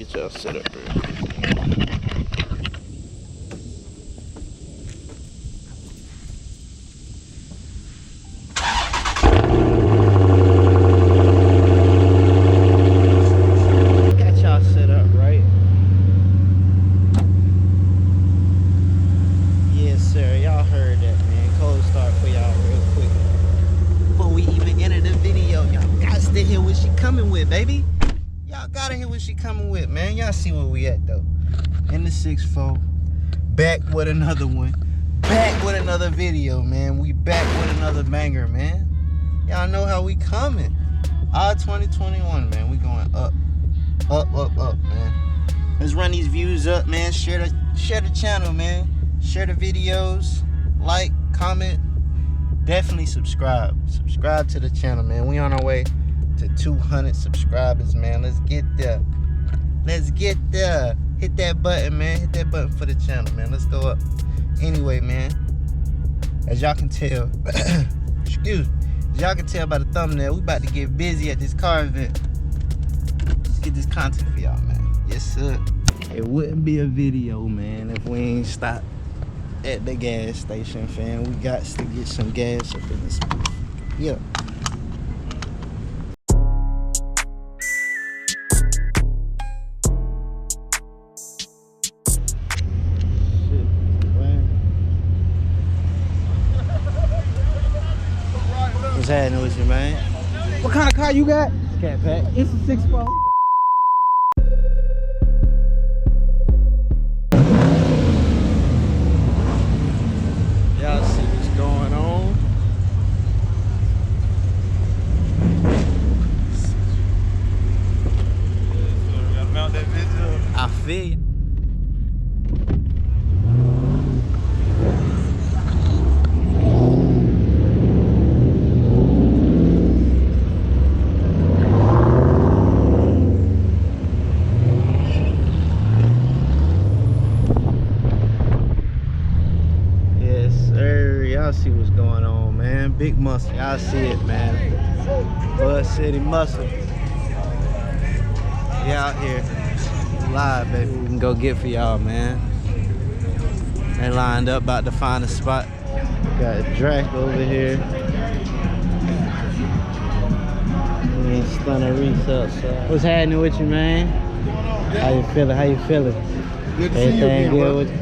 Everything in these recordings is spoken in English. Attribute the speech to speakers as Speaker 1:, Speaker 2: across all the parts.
Speaker 1: get y'all set up here. Got y'all set up, right? Yes, sir. Y'all heard that, man. Cold start for y'all real quick. Before we even enter the video, y'all got to hear what she coming with, baby. Y'all gotta hear what she coming with, man. Y'all see where we at, though. In the 6'4", back with another one. Back with another video, man. We back with another banger, man. Y'all know how we coming. All 2021, man. We going up. Up, up, up, man. Let's run these views up, man. Share the channel, man. Share the videos. Like, comment. Definitely subscribe. Subscribe to the channel, man. We on our way to 200 subscribers, man. Let's get there. Let's get there. Hit that button, man. Hit that button for the channel, man. Let's go up. Anyway, man, as y'all can tell, excuse me, as y'all can tell by the thumbnail, we about to get busy at this car event. Let's get this content for y'all, man. Yes, sir. It wouldn't be a video, man, if we ain't stopped at the gas station, fam. We got to get some gas up in this. Yeah. What's happening with you, man? What kind of car you got? Scatpack. It's a 6'4". Y'all see what's going on?
Speaker 2: We gotta mount that video.
Speaker 1: I feel you. Y'all see what's going on, man. Big muscle. Y'all see it, man. Bud City muscle. We out here. Live, baby. We can go get for y'all, man. They lined up about to find a spot. Got a Drac over here. We ain't Stunner Reese outside. What's happening with you, man? How you feeling? How you feeling?
Speaker 2: Good to see you again,
Speaker 1: good with you?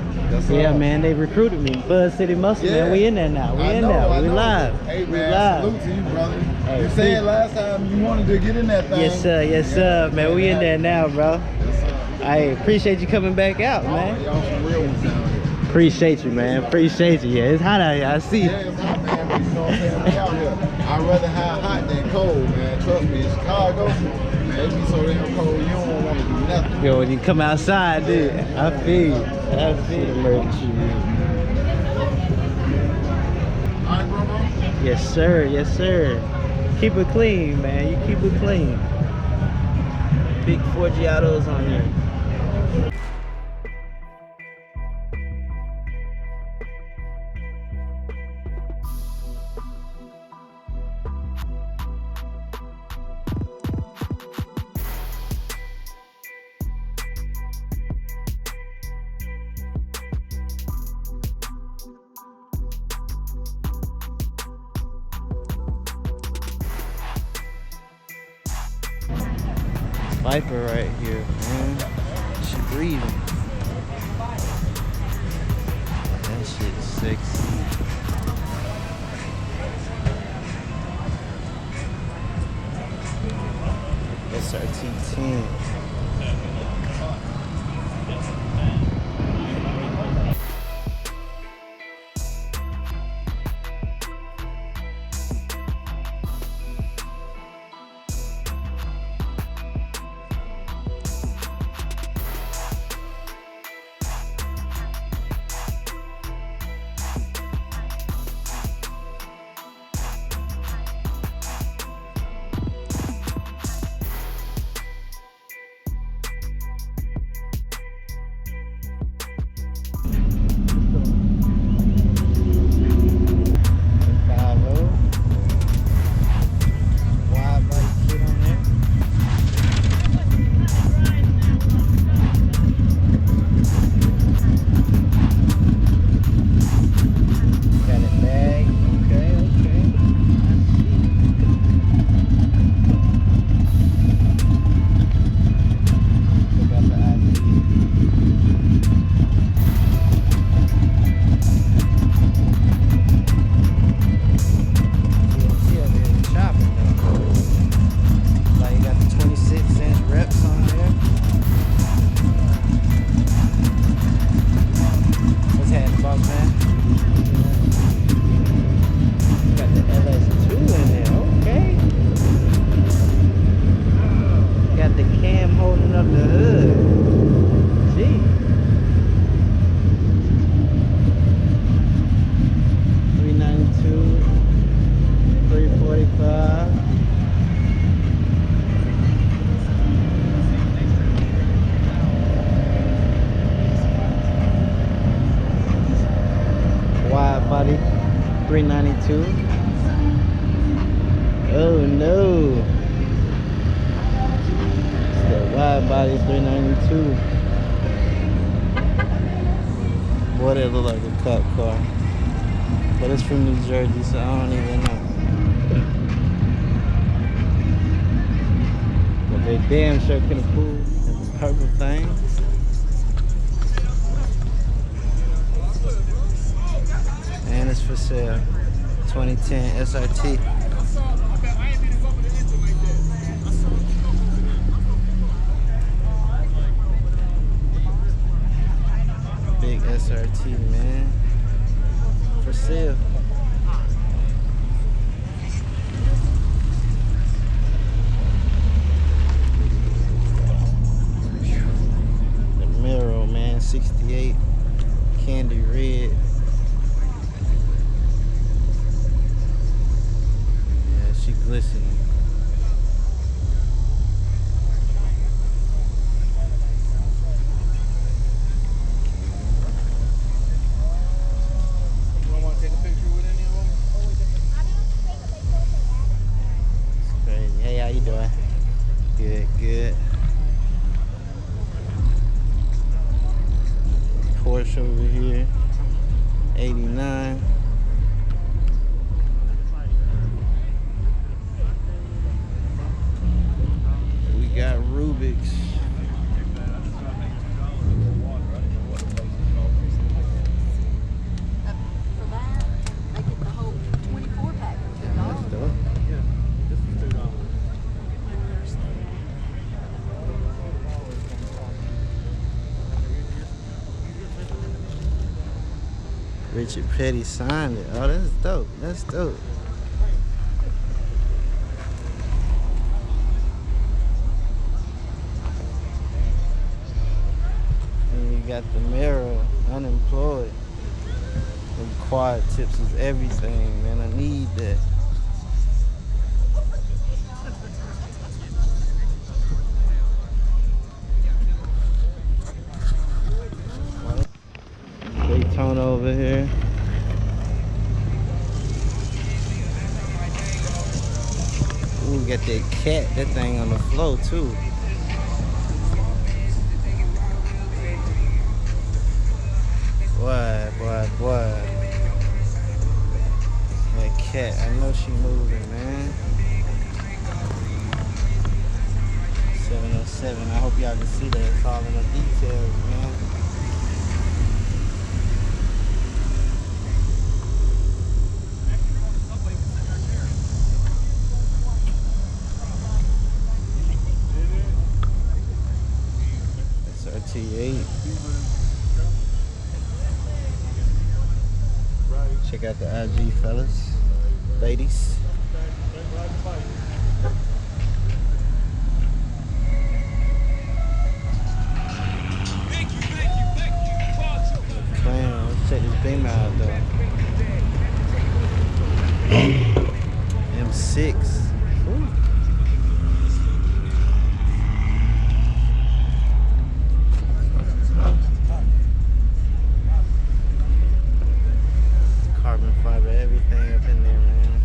Speaker 1: Yeah, man, they recruited me. Bud City Muscle, man. We in there now. We in there. We live.
Speaker 2: Hey,
Speaker 1: we
Speaker 2: man,
Speaker 1: live.
Speaker 2: salute to you, brother.
Speaker 1: Hey,
Speaker 2: You said last time you wanted to get in that thing.
Speaker 1: Yes, sir. Yes, sir, man. We in there now, bro.
Speaker 2: Yes, sir.
Speaker 1: I appreciate you coming back out, man.
Speaker 2: Y'all some real ones down here.
Speaker 1: Appreciate you, man. Appreciate you. Yeah, it's hot out here. I see.
Speaker 2: Yeah, it's hot, man, but you know what I'm saying? We out here. I'd rather have hot than cold, man. Trust me, in Chicago, man, it be so damn cold, you don't want to do nothing.
Speaker 1: Yo, when you come outside, dude, I feel you. I feel you.
Speaker 2: All right, bro.
Speaker 1: Yes, sir. Yes, sir. Keep it clean, man. You keep it clean. Big Forgiatos on here. Viper right here, man. She breathing. That shit's sexy. SRT10. 392. Oh no. It's that wide body 392. Boy, that look like a cop car. But it's from New Jersey, so I don't even know. But they damn sure could have pulled the purple thing. And it's for sale. 2010 SRT. Big SRT, man. For sale. The mirror, man. 68. Candy red. She glistening.
Speaker 2: You want to take a picture with any of them?
Speaker 1: It's crazy. Hey, how you doing? Good, good. Porsche over here. 89. Got Rubik's.
Speaker 3: For that, they get the whole 24 pack for $2.
Speaker 1: That's dope.
Speaker 2: Yeah, this is $2.
Speaker 1: Richard Petty signed it. Oh, that's dope. That's dope. Got the mirror, unemployed. Them quad tips is everything, man. I need that. Daytona over here. Ooh, we got that cat, that thing on the floor too. Boy. That cat, I know she moving, man. 707, I hope y'all can see that. It's all in the details, man. SRT8. Check out the IG, fellas, ladies. Clan, let's check this beam out though. M6. Ooh. Carbon fiber, everything up in there, man.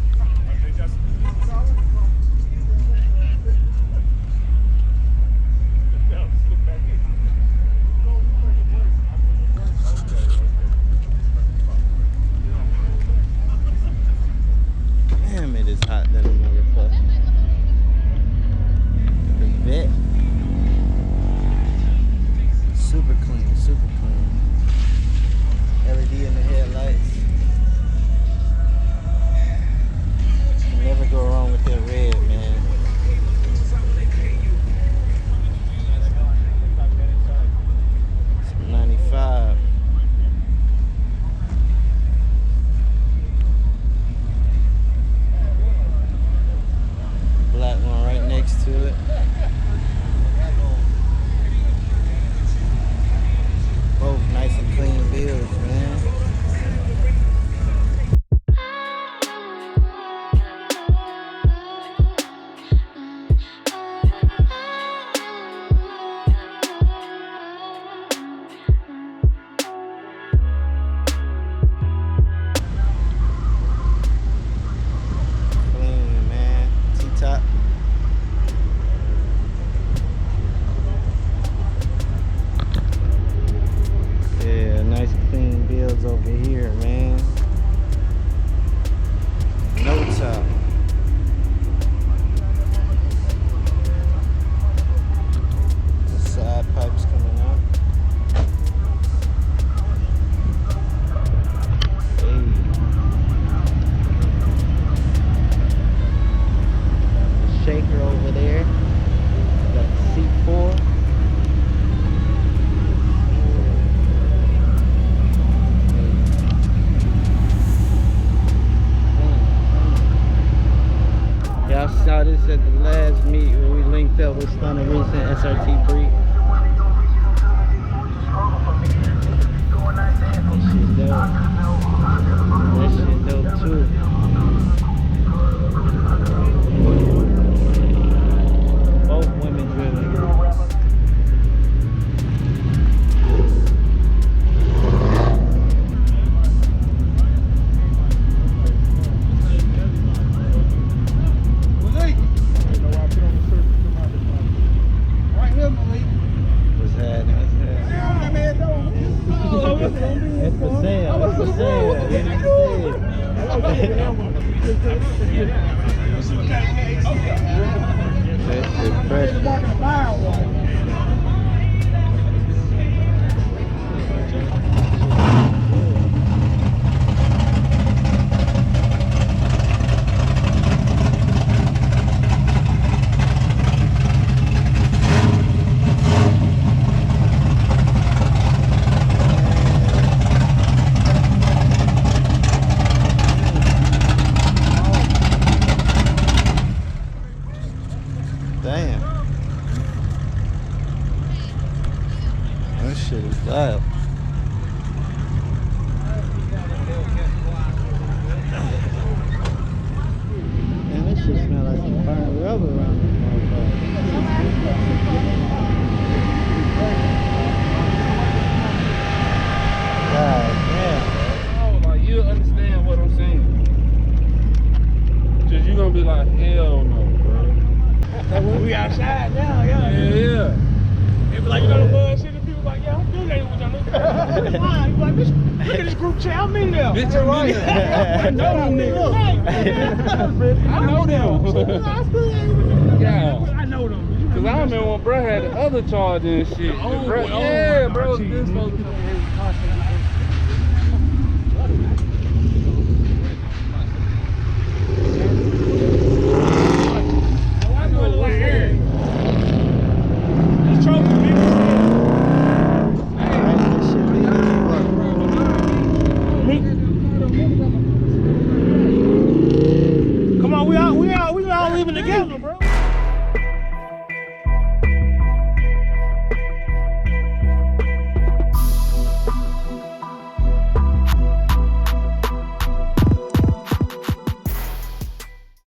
Speaker 1: This stunning recent SRT3. That shit dope. That shit dope too. Both women driven. What's happening? It's for sale. It's for sale. That shit fresh. Damn. That shit is wild. Man, that shit smell like some burnt rubber around this motherfucker. God damn.
Speaker 4: Oh, like you'll understand what I'm saying. Cause you gonna be like, hell no, bro.
Speaker 5: We outside now, yeah.
Speaker 4: Yeah.
Speaker 5: They be like, you know the bullshit, and people like, yeah, I'm doing that with y'all. Fine. You like, bitch, look at this group chat, I'm in there.
Speaker 4: Bitch, I'm in there.
Speaker 5: I know them niggas.
Speaker 4: I know them. Yeah.
Speaker 5: I know them.
Speaker 4: Cause I remember when bro had the other charge and shit. Yeah, bro, this supposed to